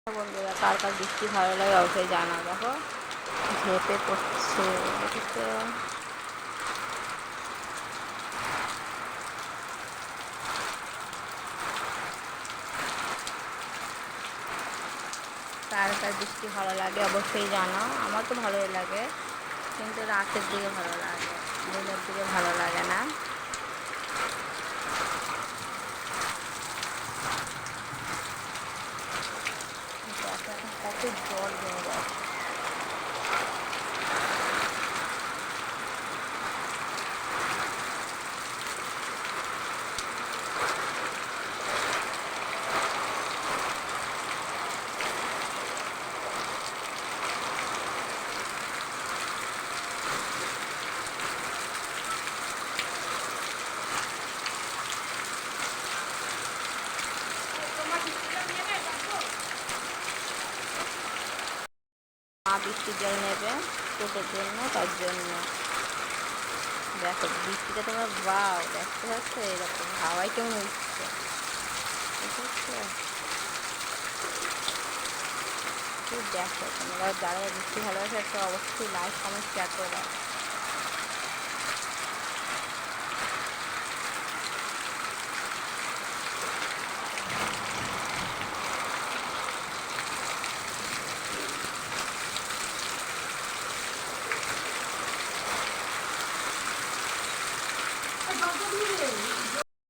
বন্ধুরা, কার কার বৃষ্টি ভালো লাগে অবশ্যই জানাও। দেখো ঝেঁপে পড়ছে, দেখেছো? কার কার বৃষ্টি ভালো লাগে অবশ্যই জানাও। আমার তো ভালোই লাগে, কিন্তু রাতের দিকে ভালো লাগে, দিনের দিকে ভালো লাগে না। দেখো এখন কত জল জমে যাচ্ছে। মা বৃষ্টির জল নেবে টোটোর জন্য, তার জন্য দেখো বৃষ্টিটা তোমরা বাও দেখতে পাচ্ছ, এরকম হাওয়াই কেমন উঠছে, বুঝতে দেখো তোমরা যারা বৃষ্টি ভালোবাসে একটা অবশ্যই লাইক কমেন্ট শেয়ার করে দাও।